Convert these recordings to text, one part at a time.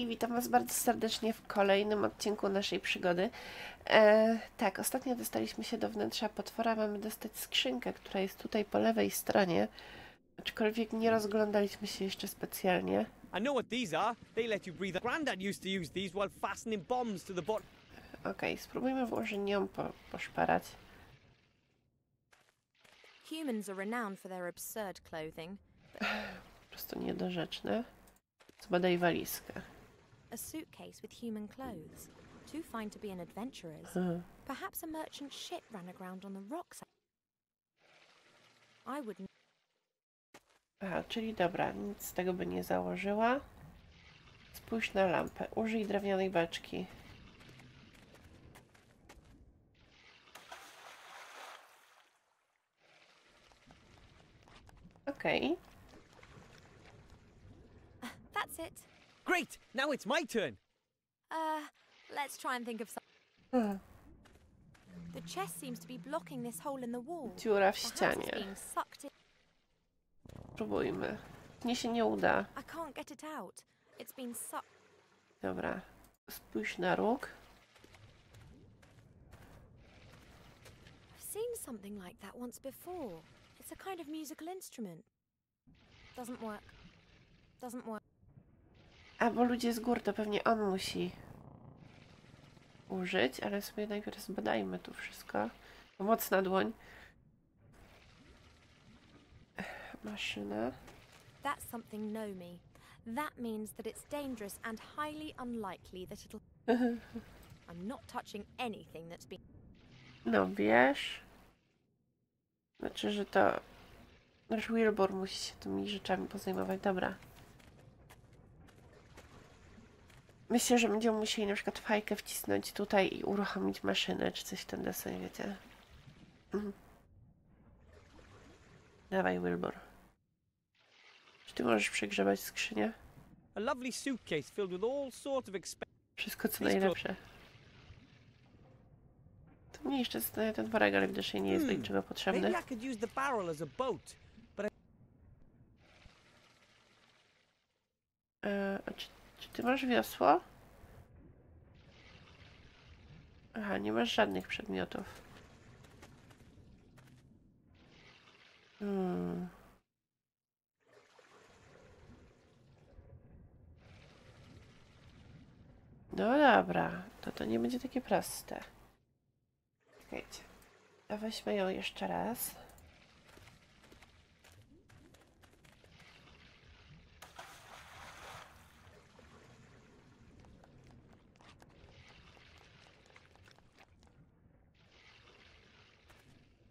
Hej, witam Was bardzo serdecznie w kolejnym odcinku naszej przygody. Tak, ostatnio dostaliśmy się do wnętrza potwora, mamy dostać skrzynkę, która jest tutaj po lewej stronie, aczkolwiek nie rozglądaliśmy się jeszcze specjalnie. Okej, spróbujmy włożyć nią poszparać. Humans are renowned for their absurd clothing. Po prostu niedorzeczne. Zbadaj walizkę. A suitcase with human clothes. Too fine to be an adventurer's. Perhaps a merchant ship ran aground on the rocks. I wouldn't. Aha, czyli dobra, nic z tego by nie założyła. Spójrz na lampę. Użyj drewnianej beczki. Okej. That's it. Great! Now it's my turn! Let's try and think of something. The chest seems to be blocking this hole in the wall. Dziura w Perhaps it's ścianie. being sucked in. Spróbujmy. Mnie się nie uda. I can't get it out. It's been sucked. Dobra. Spójrz na róg. I've seen something like that once before. It's a kind of musical instrument. Doesn't work. Doesn't work. A, bo ludzie z gór, to pewnie on musi użyć, ale sobie najpierw zbadajmy tu wszystko. Mocna dłoń. Maszyna. That's something know me. That means that it's dangerous and highly unlikely that it'll... I'm not touching anything that's been... No wiesz. Znaczy, że to... Nasz Wilbur musi się tymi rzeczami pozajmować. Dobra. Myślę, że będziemy musieli na przykład fajkę wcisnąć tutaj i uruchomić maszynę, czy coś w ten deseń, wiecie. Dawaj, Wilbur. Czy ty możesz przegrzebać skrzynię? A lovely suitcase filled with all sorts of Wszystko co najlepsze. To mnie jeszcze zastanawia ten worek, ale widocznie nie jest do niczego potrzebny. Maybe I could use the barrel as a boat, but A czy ty masz wiosło? Aha, nie masz żadnych przedmiotów. No dobra, to nie będzie takie proste. Czekajcie. A weźmy ją jeszcze raz.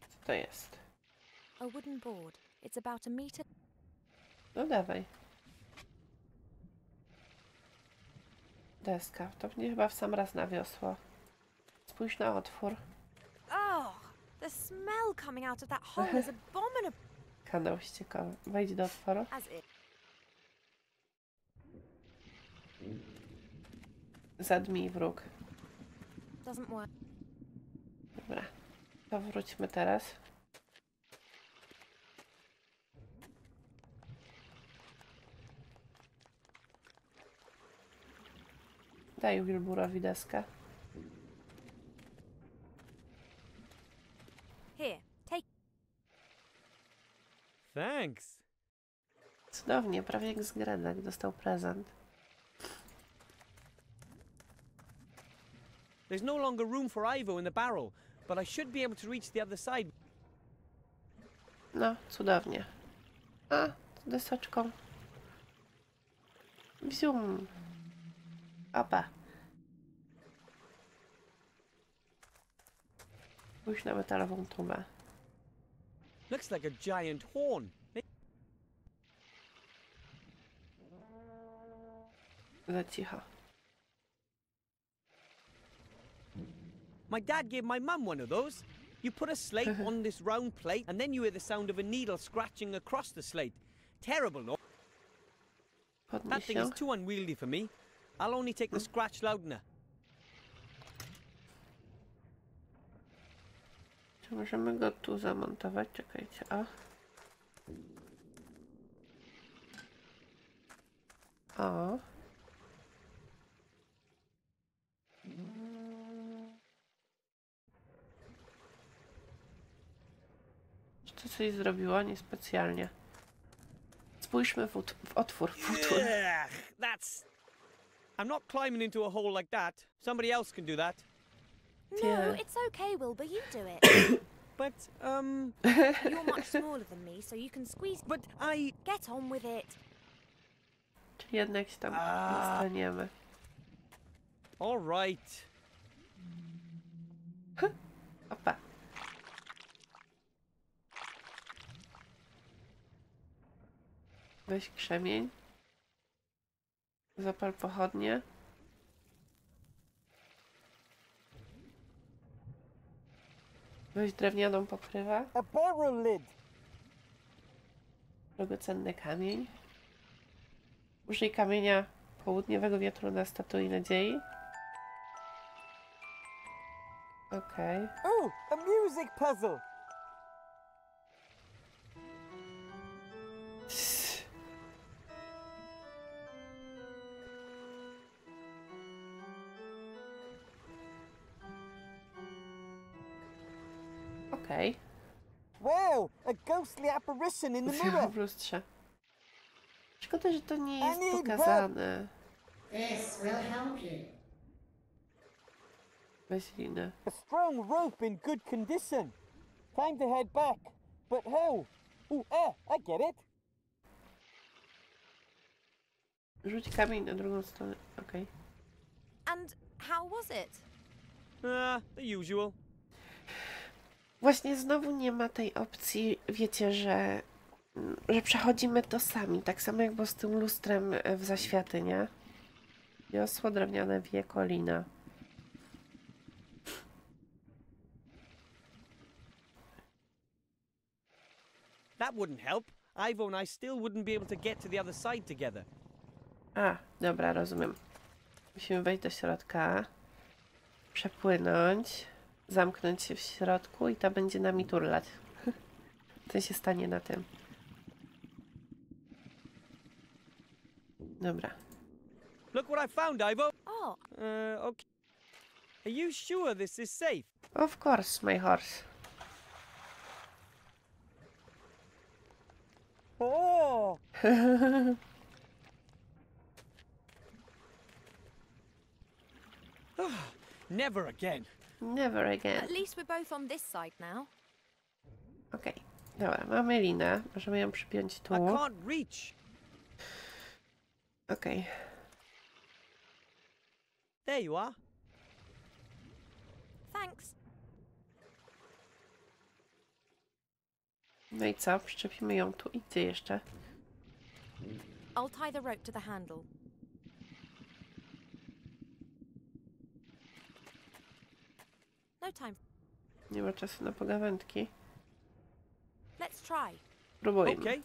Co to jest? A wooden board. It's about a meter... No dawaj. Deska. To mnie chyba w sam raz na wiosło. Spójrz na otwór. Oh! The smell coming out of that hole is abominable. Kanał ściekowy. Wejdź do otworu. As it... Zadmij wróg. Doesn't work. Dobra. To wróćmy teraz. Daj Wilburowi deskę. Here, take... thanks. Cudownie, prawie jak z Grenek dostał prezent. There's no longer room for Ivo in the barrel, but I should be able to reach the other side. No, cudownie. A, z deseczką. Wzium. Opa. Pójdź na metalową tubę. Looks like a giant horn. Za cicho. My dad gave my mum one of those. You put a slate on this round plate, and then you hear the sound of a needle scratching across the slate. Terrible, no? That Podnieś thing ją. is too unwieldy for me. I'll only take the scratch loudener. Czy możemy go tu zamontować? Czekajcie, o. O. To coś zrobiło? Niespecjalnie. Spójrzmy w otwór. Yeah, that's... I'm not climbing into a hole like that. Somebody else can do that. No, it's okay, Wilbur. You do it. But, You're much smaller than me, so you can squeeze... But I... Get on with it. Czyli jednak się tam nie staniemy. All right. Opa. Weź krzemień. Zapal pochodnie. Weź drewnianą pokrywę. A barrel lid. Drogocenny kamień. Użyj kamienia południowego wiatru na statui nadziei. Okej. Oh, a music puzzle. Okej. Wow, a ghostly apparition in the mirror. W lustrze. Szkoda, że to nie jest need pokazane. This will help you. Weź linę. A strong rope in good condition. Time to head back. But how? I get it. Rzuć kamień na drugą stronę. Okej. And how was it? The usual. Właśnie znowu nie ma tej opcji, wiecie, że przechodzimy to sami. Tak samo jak było z tym lustrem w zaświaty, nie? Wiosło, drewniane wieko, lina. That wouldn't help. Ivo and I still wouldn't be able to get to the other side together. A, dobra, rozumiem. Musimy wejść do środka, przepłynąć, zamknąć się w środku i ta będzie nami turlać. Ten się stanie na tym. Dobra. Look what I found, Ivo. Oh, Okay. Are you sure this is safe? Of course, my horse. Oh! Never again. Never again. at least we're both on this side now. Okej. Dobra, mamy linę. Możemy ją przypiąć tu. I can't reach. Okej. There you are. Thanks. No i co? Przyczepimy ją tu i gdzie jeszcze? I'll tie the rope to the handle. No time. Nie ma czasu na pogawędki. Let's try. Próbujmy. Okay.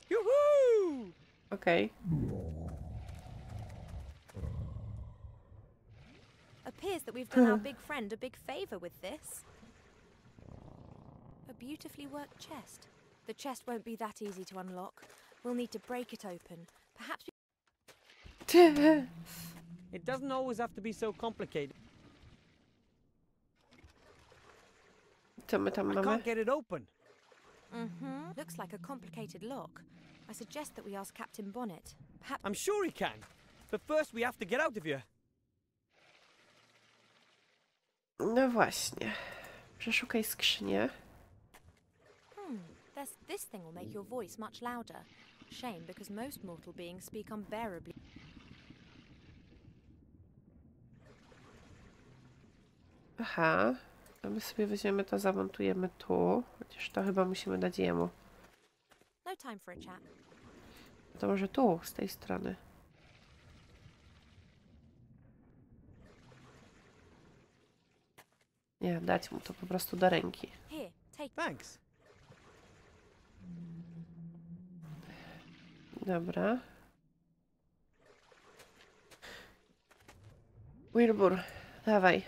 Yoo-hoo! Okej. Appears that we've done our big friend a big favor with this. A beautifully worked chest. The chest won't be that easy to unlock. We'll need to break it open. Perhaps we... It doesn't always have to be so complicated. Co my tam I mamy? can't get it open. Looks like a complicated lock. I suggest that we ask Captain Bonnet. Perhaps... I'm sure he can. But first we have to get out of here. No właśnie. Przeszukaj skrzynię. This thing will make your voice much louder. Shame, because most mortal beings speak unbearably. Aha. To my sobie weźmiemy to, zamontujemy tu. Chociaż to chyba musimy dać jemu. No time for a chat. To może tu, z tej strony. Nie, dać mu to po prostu do ręki. Here, take... Thanks. Dobra. Wilbur, dawaj.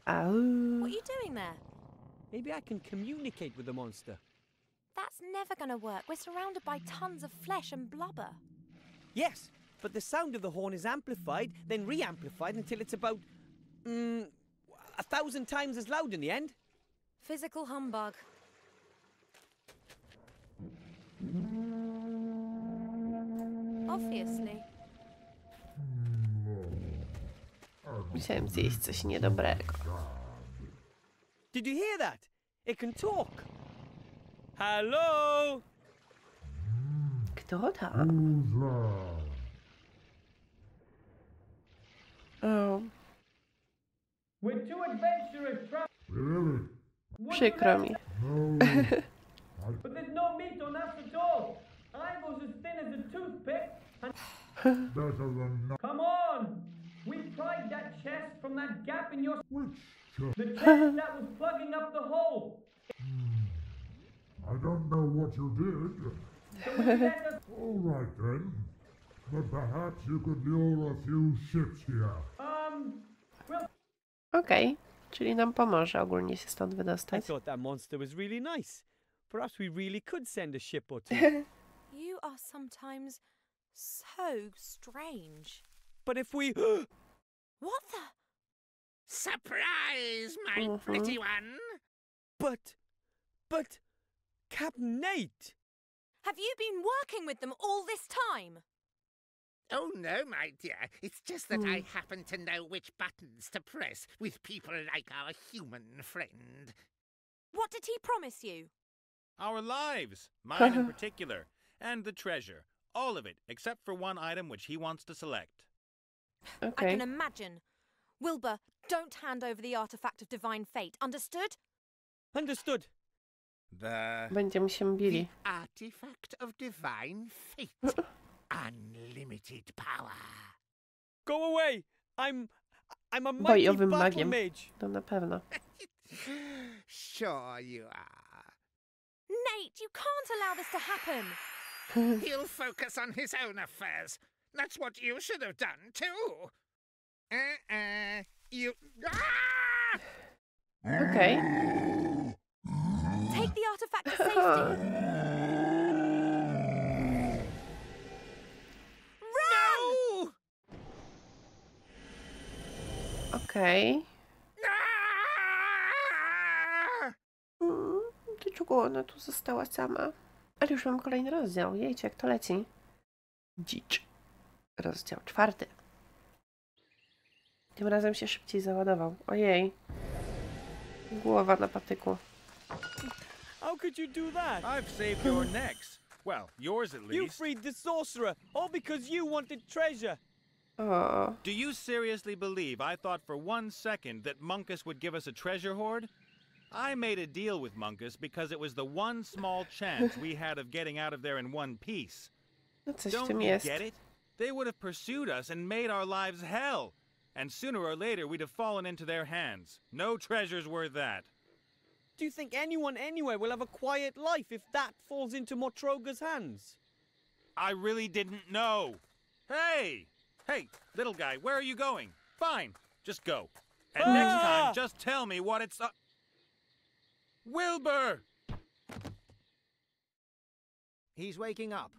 Au. What are you doing there? Maybe I can communicate with the monster. That's never gonna work. We're surrounded by tons of flesh and blubber. Yes, but the sound of the horn is amplified, then re-amplified until it's about 1,000 times as loud in the end. Physical humbug. Obviously. Musiałem zjeść coś niedobrego. Did you hear that? It can talk. Hello? Kto tam? O, We're two adventurers przykro mi. but there's no meat on us at all. I was as thin as a toothpick. Come on! We pried that chest from that gap in your... The chest that was plugging up the hole. I don't know what you did. All right then. But perhaps you could lure a few ships here. Okej, czyli nam pomoże ogólnie się stąd I wydostać. thought that monster was really nice. Perhaps we really could send a ship or two. You are sometimes so strange. But if we... What the? Surprise, my pretty one! But... Captain Nate! Have you been working with them all this time? Oh no, my dear. It's just that I happen to know which buttons to press with people like our human friend. What did he promise you? Our lives, mine in particular, and the treasure. All of it, except for one item which he wants to select. I Okej. can imagine. Wilbur, don't hand over the artifact of divine fate, understood? Understood. Będziemy się bili. The artifact of divine fate. Unlimited power. Go away! I'm a mighty Bojowym battle magiem. mage. To na pewno. Sure you are. Nate, you can't allow this to happen. He'll focus on his own affairs. That's what you should have done too. You... Ah! Okej. Take the artifact to safety. No! Okej. Ah! Dlaczego ona tu została sama? Ale już mam kolejny rozdział. Jejcie, jak to leci. Dzicz. Rozdział 4. Tym razem się szybciej załadował. Ojej. Głowa na patyku. How could you do that? I've saved your necks. Well, yours at You least. freed the sorcerer, all because you wanted treasure. O. Do you seriously believe I thought for 1 second that Munkus would give us a treasure hoard? I made a deal with Munkus because it was the one small chance we had of getting out of there in one piece. No coś w Don't tym you jest. get it? They would have pursued us and made our lives hell. And sooner or later we'd have fallen into their hands. No treasure's worth that. Do you think anyone anywhere will have a quiet life if that falls into Motroga's hands? I really didn't know. Hey! Hey, little guy, where are you going? Fine, just go. And next time, just tell me what it's... Wilbur! He's waking up.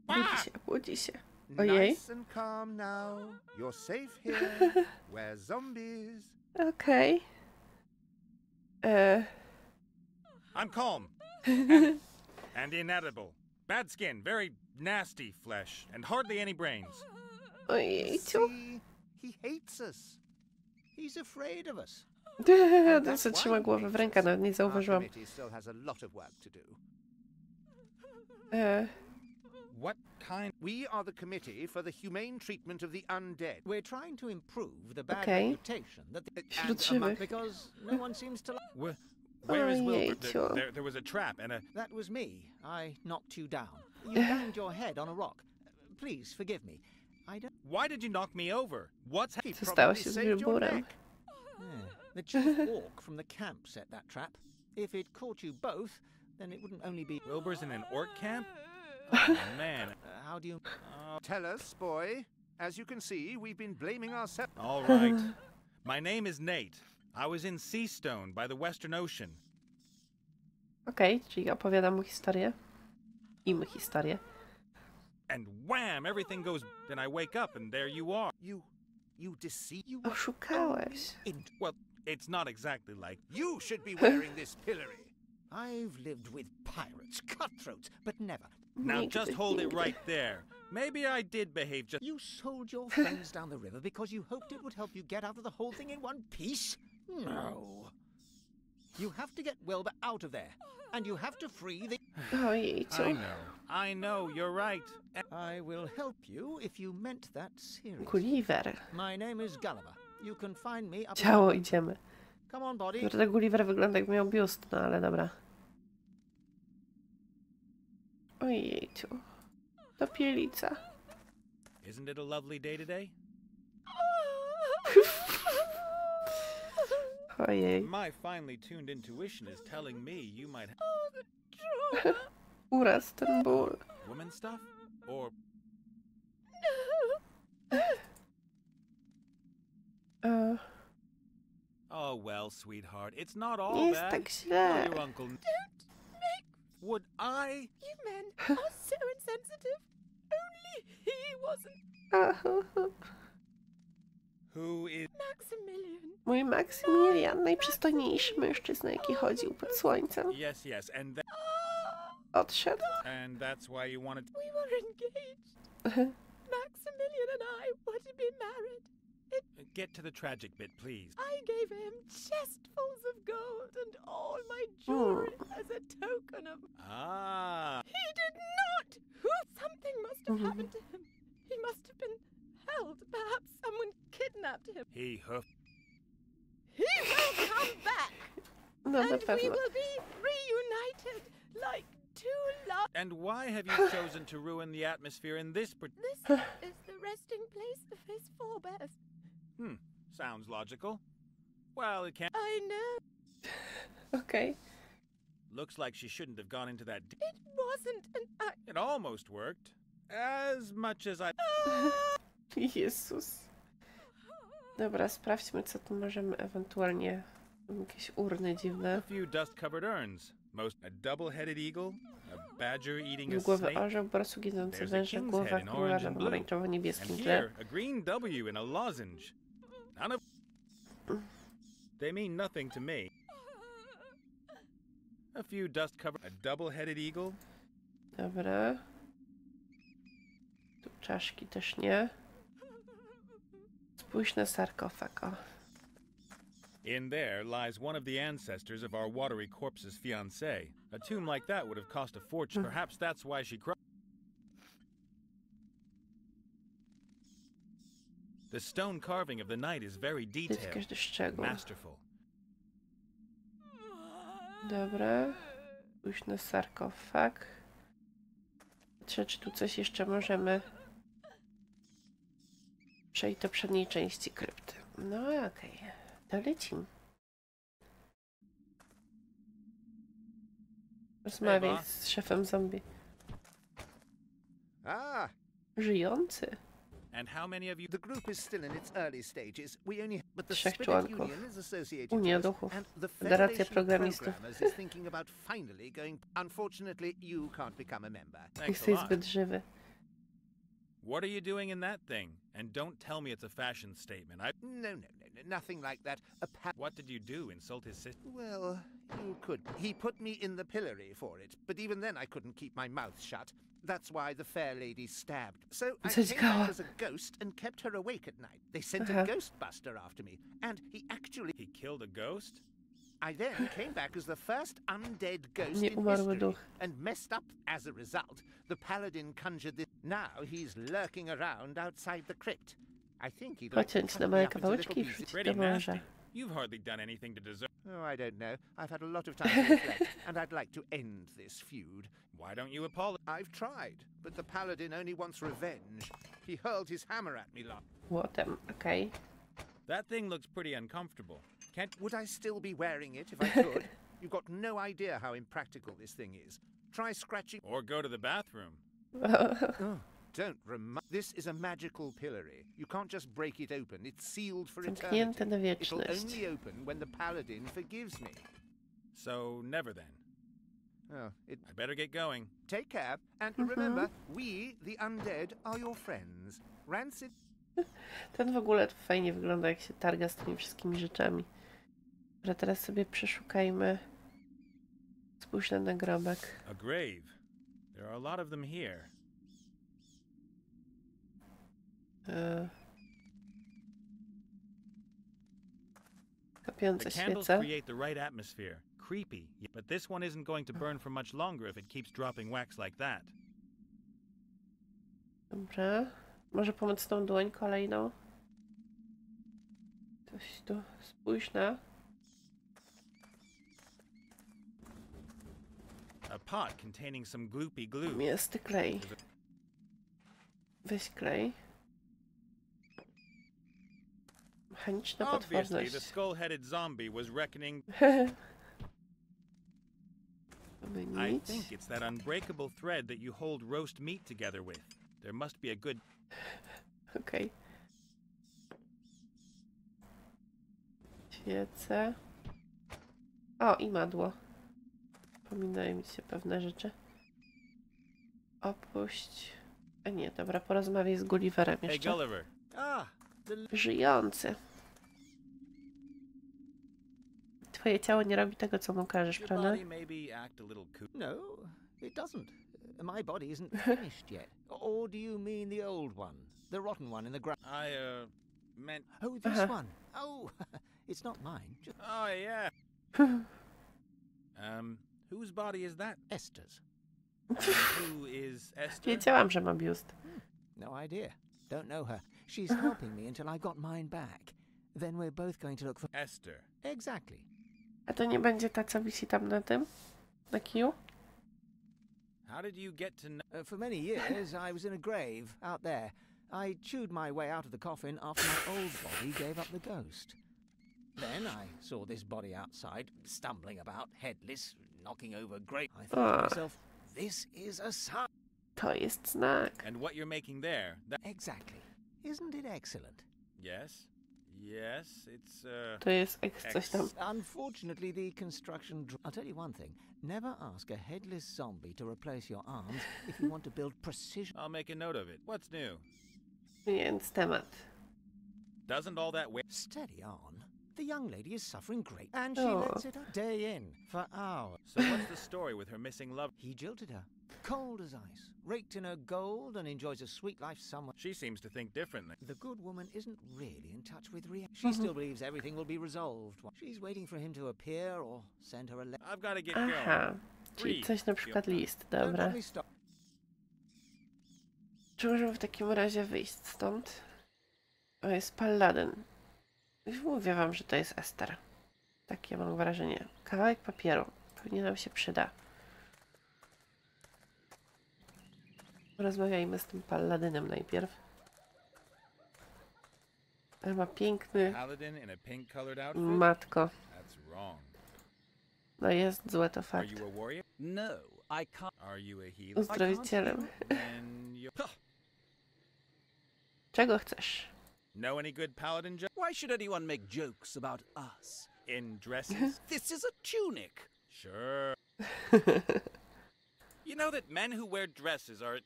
Budzi się, budzi się. Ojej. Nice and calm now. You're safe here. We're zombies. Okej. I'm calm. And inedible. Bad skin, very nasty flesh, and hardly any brains. Ojejciu. See, he hates us. He's afraid of us. To co trzyma głowę w rękach, nawet nie Our zauważyłam. committee still has a lot of work to do. What kind... We are the committee for the humane treatment of the undead. We're trying to improve the bad Okay. reputation that Wśród żywych. because no one seems to like. Where is Wilbur? Ojejciu. There was a trap and a... That was me. I knocked you down. You banged your head on a rock. Please forgive me. I don't. Why did you knock me over? What's... He Co stało probably się z saved your Wilburem? neck. The chief orc from the camp set that trap. If it caught you both, then it wouldn't only be. Wilbur's in an orc camp? Oh, man. How do you? Tell us, boy. As you can see, we've been blaming ourselves. All right. My name is Nate. I was in Seastone by the Western Ocean. Okej, czyli opowiadam mu historię. Im historię. And wham, everything goes. Then I wake up and there you are. You deceive. You Oszukałeś. Well, it's not exactly like. You should be wearing this pillory. I've lived with pirates, cutthroats, but never. Now Nigdy, just hold it nigdy. right there. Maybe I did behave just. You sold your friends down the river because you hoped it would help you get out of the whole thing in one piece? No. You have to get Wilbur out of there. And you have to free the... Ojejciu. I know, you're right. I will help you if you meant that seriously. Gulliver. My name is Gulliver. You can find me up... Ciało, idziemy. Come on, body. Kurde, Gulliver wygląda jak miał biust, no ale dobra. Ojejciu. Topielica. Isn't it a lovely day today? Ojej. My finely tuned intuition is telling me you might Uraz ten ból. woman stuff? Or oh well, sweetheart, it's not all Nie jest bad. tak Tell źle. your uncle. Would I? You men are so insensitive. Only he wasn't. Who is? Maximilian. Mój Maksymilian, najprzystojniejszy mężczyzna, jaki chodził pod słońcem. Yes, and Odszedł. and that's why you wanted. We were engaged. Maximilian and I were to be married. Get to the tragic bit, please. I gave him chestfuls of gold and all my jewelry as a token of... Ah. He did not! Something must have happened to him. He must have been held. Perhaps someone kidnapped him. He hoofed. He will come back! No na and we pewno. will be reunited like two lovers. And why have you chosen to ruin the atmosphere in this? This is the resting place of his forebears. Sounds logical. Well, it can't. I know. Okej. Looks like she shouldn't have gone into that. It wasn't an act. It almost worked. As much as I. Jezus. Dobra, sprawdźmy, co tu możemy ewentualnie... Jakieś urny dziwne. A few dust-covered urns. A double-headed eagle, a badger eating a Głowy snake. orzeł, borsuk jedzący There's a węże, king's głowa head in króla orange na and blue. pomarańczowo-niebieskim And tle. here, a green W in a lozenge. None of. They mean nothing to me. A few dust-covered. A double-headed eagle. Dobra. Tu czaszki też nie. Spójrz na sarkofag, o. In there lies one of the ancestors of our watery corpse's fiancé. A tomb like that would have cost a fortune. Perhaps that's why she cried. The stone carving of the knight is very detailed, Każdy szczegół. masterful. Dobra. Spójrz na sarkofag. Patrzę, czy tu coś jeszcze możemy przejść do przedniej części krypty. No okej. To lecimy. Rozmawiaj z szefem zombie. Ah, Żyjący. And how many of you? the group is still in its early stages. We only, but the Trzech Spirit członków. Union is associated Unia to us, duchów. and the Federacja Federation of programistów. Programmers is thinking about finally going. Unfortunately, you can't become a member. Thanks a Jesteś lot. zbyt żywy. What are you doing in that thing? And don't tell me it's a fashion statement. No, nothing like that. What did you do? Insult his sister? Well, you could. He put me in the pillory for it, but even then I couldn't keep my mouth shut. That's why the fair lady stabbed. So I came back as a ghost and kept her awake at night. They sent a ghostbuster after me, and he actually... He killed a ghost? I then came back as the first undead ghost Nie in umarły history, duch. and messed up. As a result, the paladin conjured this. Now he's lurking around outside the crypt. I think he'd like to Pociąć cut na me małe up into kawałeczki i little pieces. wrzucić do morza. You've hardly done anything to deserve. Oh, I don't know. I've had a lot of time to reflect, and I'd like to end this feud. Why don't you apologize? I've tried, but the paladin only wants revenge. He hurled his hammer at me last. Łotem, okej. That thing looks pretty uncomfortable. Can't. Would I still be wearing it if I could? You've got no idea how impractical this thing is. Try scratching. Or go to the bathroom. Oh, don't remind. This is a magical pillory. You can't just break it open. It's sealed for Zamknięte na eternity. It'll wieczność. only open when the paladin forgives me. So never then. I better get going. Take care, and remember, we, the undead, are your friends. Rancid... Ten w ogóle to fajnie wygląda, jak się targa z tymi wszystkimi rzeczami. Dobra, teraz sobie przeszukajmy. Spójrz na nagrobek. A grave. There are a lot of them here. Kopiące The candles świece. create the right atmosphere. Creepy, but this one isn't going to burn for much longer if it keeps dropping wax like that. Dobra. Może pomocną dłoń kolejną? Coś tu. Spójrz na. A pot containing some gloopy glue. Jest klej. Weź klej. Mechaniczna Obviously, potworność. the skull-headed zombie was reckoning. I think it's that unbreakable thread that you hold roast meat together with. There must be a good... Okej. Świece. O, i madło. Przypominają mi się pewne rzeczy. Opuść. A nie, dobra, porozmawiaj z Gulliverem Hey, jeszcze. Gulliver. Żyjący. Twoje ciało nie robi tego, co mu każesz, Your prawda? body maybe act a little No, it doesn't. My body isn't finished yet. Or do you mean the old one? The rotten one in the ground? I, meant... Oh, this one. Oh, it's not mine. Just Oh, yeah. Whose body is that? Esther's. Who is Esther? Wiedziałam, że ma biust. No idea. Don't know her. She's helping me until I got mine back. Then we're both going to look for... Esther. Exactly. A to nie będzie ta, co wisi tam na tym? Na kiju? How did you get to know... For many years, I was in a grave out there. I chewed my way out of the coffin after my old body gave up the ghost. Then I saw this body outside, stumbling about, headless, knocking over great. I thought to myself, this is a sign. To jest znak. And what you're making there, that... Exactly. Isn't it excellent? Yes. Yes, it's, To jest coś tam. Unfortunately, the construction... I'll tell you one thing. Never ask a headless zombie to replace your arms if you want to build precision... I'll make a note of it. What's new? Więc temat. Doesn't all that weight... Steady on. The young lady is suffering great, and she lets it up day in for hours. So what's the story with her missing love? He jilted her, cold as ice, raked in her gold, and enjoys a sweet life somewhere. She seems to think differently. The good woman isn't really in touch with reality. She still believes everything will be resolved. She's waiting for him to appear or send her a letter. I've got to get Aha. going. Czyli coś na przykład list. Don't Dobra. let me stop. Czy możemy w takim razie wyjść stąd? O, jest Paladyn. Już mówię wam, że to jest Ester. Takie mam wrażenie. Kawałek papieru. Pewnie nam się przyda. Rozmawiajmy z tym Paladynem najpierw. Ale ma piękny... Paladin in a pink-colored outfit? Matko. That's wrong. No jest złe, to Are fakt. you a warrior? No, I can't. Are you a healer? Uzdrowicielem. Then you... Czego chcesz? Know any good paladin jokes? Why should anyone make jokes about us? In dresses? This is a tunic. Sure. You know that men who wear dresses are,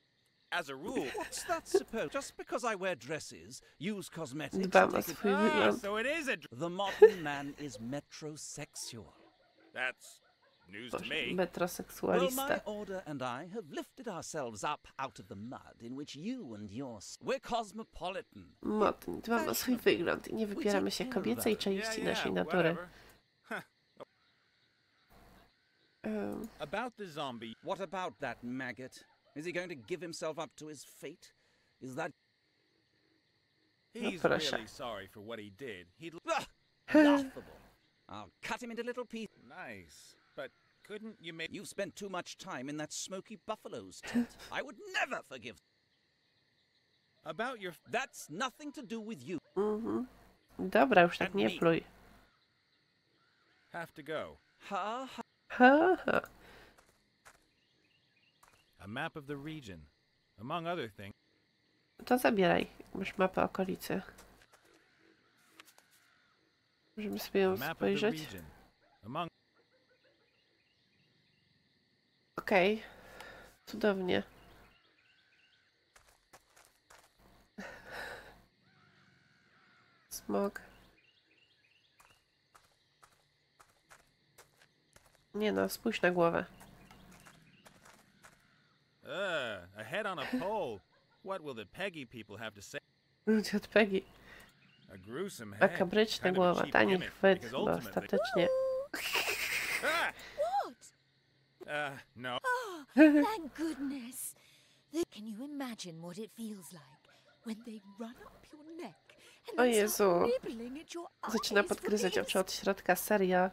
as a rule... What's that supposed? Just because I wear dresses, use cosmetics, Dbam o and take swój Ah, wygląd. so it is a... the modern man is metrosexual. That's news to Boże, me. Well, metroseksualista. my order and I have lifted ourselves up out of the mud in which you and we're cosmopolitan. Motni, dbam o swój wygląd i nie wybieramy się kobiecej części naszej natury. whatever. About the zombie... What about that maggot? Is he going to give himself up to his fate? Is that... He's proszę. really sorry for what he did. He'd... laughable? I'll cut him into little pieces. Nice. But couldn't you make... You've spent too much time in that smoky buffalo's tent. I would never forgive... About your... That's nothing to do with you. Dobra, już tak nie pluj. Have to go. Ha ha. Ha, ha. A map of the region. Among other things... To zabieraj. Masz mapę okolicy. Możemy sobie A ją map of the spojrzeć. region. Among... Okej. Cudownie. Smog. Nie no, spójrz na głowę. A head on a pole. What will the Peggy people have to say? Ludzie od Peggy. A gruesome head. Makabryczna Kind of a głowa, cheap tani gimmick, chwyt, because bo ultimately- ostatecznie... Ah! What? No. Oh, thank goodness. Can you imagine what it feels like when they run up your neck and O then Jezu. start nibbling at your Zaczyna eyes for podgryzać being oczy od środka, seria.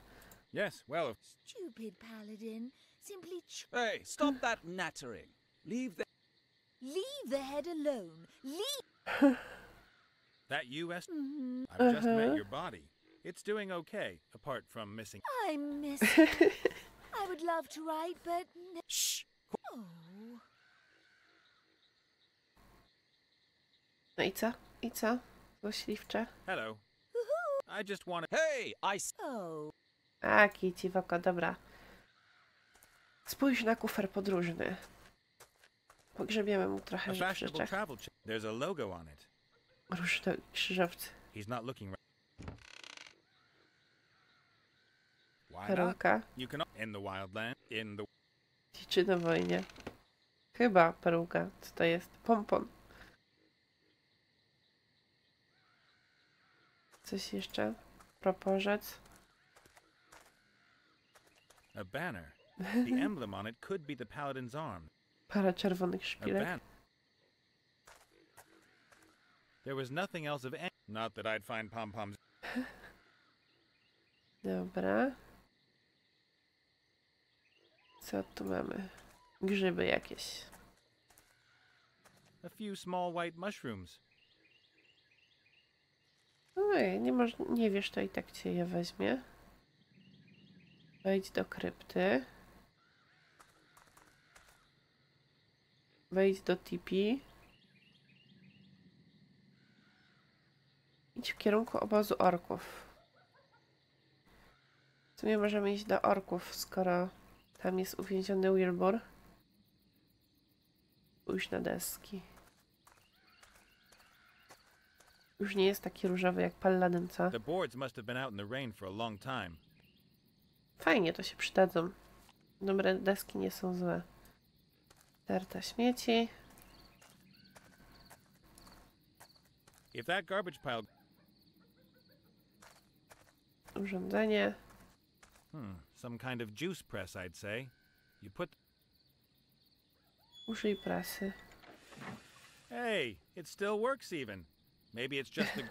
Yes, well, stupid, Paladin? Simply Hey, stop that nattering. Leave the... leave the head alone. Leave. that U.S. I've just met your body. It's doing okay, apart from missing. I miss it. I would love to write, but no. Shh! Oh. No i co? I co? Złośliwcze. Hello. I just wanted. Hey, Oh. A, kici w oko, dobra. Spójrz na kufer podróżny. Pogrzebiemy mu A trochę fashionable życzek. travel check. There's a logo on it. Różne krzyżowcy. He's not looking right. Why not? Peruka. You can in the wildland, in the Dziczy na wojnie. Chyba peruka. Co to jest? Pompon. Coś jeszcze? Proporzec. a banner. The emblem on it could be the paladin's arm. Para czerwonych A szpilek. banner. There was nothing else of any. Not that I'd find pom-poms. Dobra. Co tu mamy? Grzyby jakieś. A few small white mushrooms. Ojej, nie wiesz, to i tak cię je weźmie. Wejdź do krypty. Wejdź do tipi. Idź w kierunku obozu orków. W sumie możemy iść do orków, skoro tam jest uwięziony Wilbur. Pójść na deski. Już nie jest taki różowy jak Paladin, co? The boards must have been out in the rain for a long time. Fajnie, to się przydadzą. Dobre deski nie są złe. Tarta śmieci. If that garbage pile. Urządzenie. Some kind of juice press, I'd say. You put. Użyj prasy. Hey, it still works even. Maybe it's just the.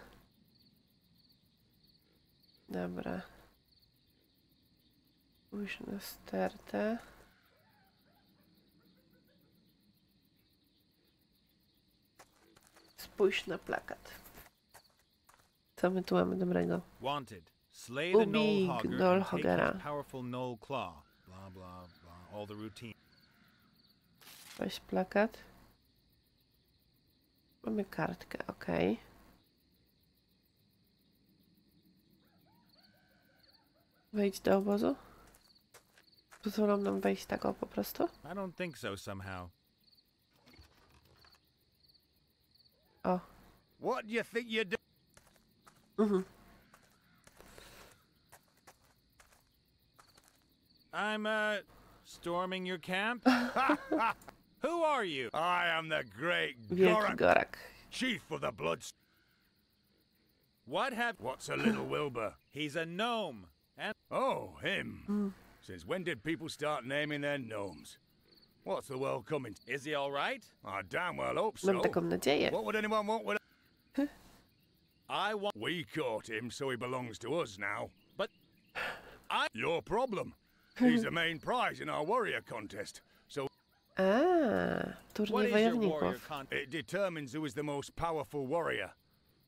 Dobra. Pójdź na stertę. Spójrz na plakat. Co my tu mamy dobrego? Wanted. Slay the Ubij Knoll Hogger Knoll and take Hoggera. his powerful Knoll Claw. Blah, blah, blah. All the routine. Weź plakat. Mamy kartkę, ok. Wejdź do obozu. Pozwolą nam wejść tak o po prostu? I don't think so somehow. O. What do you think you're doing? I'm, storming your camp? Who are you? I am the great Wielki Gorak. chief of the Bloods. What have... What's a little Wilbur? He's a gnome. And... Oh, him. Since when did people start naming their gnomes? What's the world coming to? Is he all right? I damn well hope so. Mam taką nadzieję. What would anyone want with I want... We caught him, so he belongs to us now. But... I... Your problem. He's the main prize in our warrior contest. So A, What turniej is your warrior wojowników. con... it determines who is the most powerful warrior.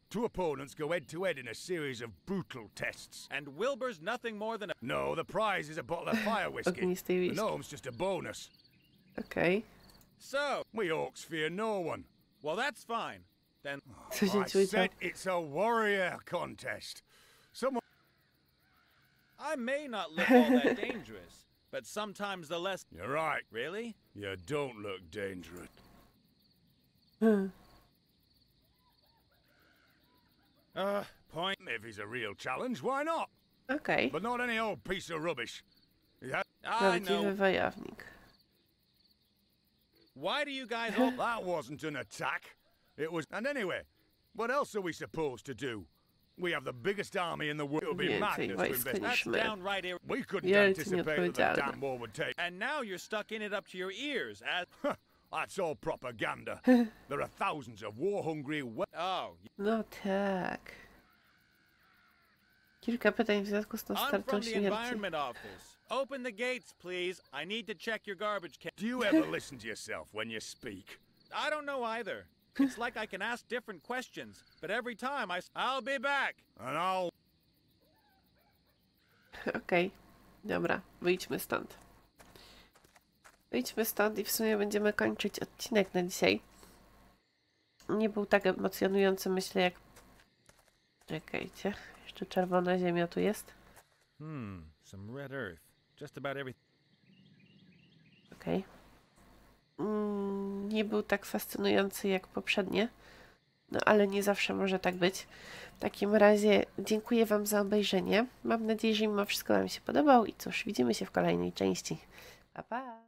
Two opponents go head-to-head in a series of brutal tests. And Wilbur's nothing more than a... No, the prize is a bottle of fire whiskey. Ognistej The whisky. gnome's just a bonus. Okej. So... We orcs fear no one. Well, that's fine. Then... Co się I dzieje? said it's a warrior contest. Someone... I may not look all that dangerous, but sometimes the less... You're right. Really? You don't look dangerous. Point... If he's a real challenge, why not? Okej. But not any old piece of rubbish. I know. Prawdziwy wojownik. Why do you guys all... That wasn't an attack. It was... And anyway, what else are we supposed to do? We have the biggest army in the world. It would be Więcej madness to wojska invest. niż That's my. downright We couldn't Wielce anticipate that the nieodpowiedzialne. damn war would take. And now you're stuck in it up to your ears as... That's all propaganda. There are thousands of war-hungry... Oh, No tak. Kilka pytań w związku z tą I'm startą from the śmierci. environment office. Open the gates, please. I need to check your garbage can. Do you ever listen to yourself when you speak? I don't know either. It's like I can ask different questions, but every time I'll be back. And I'll... Okej. Dobra, wyjdźmy stąd. Wyjdźmy stąd i w sumie będziemy kończyć odcinek na dzisiaj. Nie był tak emocjonujący, myślę, jak... Czekajcie. Jeszcze czerwona ziemia tu jest. Some red earth. Just about everything. Okej. Nie był tak fascynujący jak poprzednie. No ale nie zawsze może tak być. W takim razie dziękuję Wam za obejrzenie. Mam nadzieję, że mimo wszystko Wam się podobał i cóż, widzimy się w kolejnej części. Pa, pa!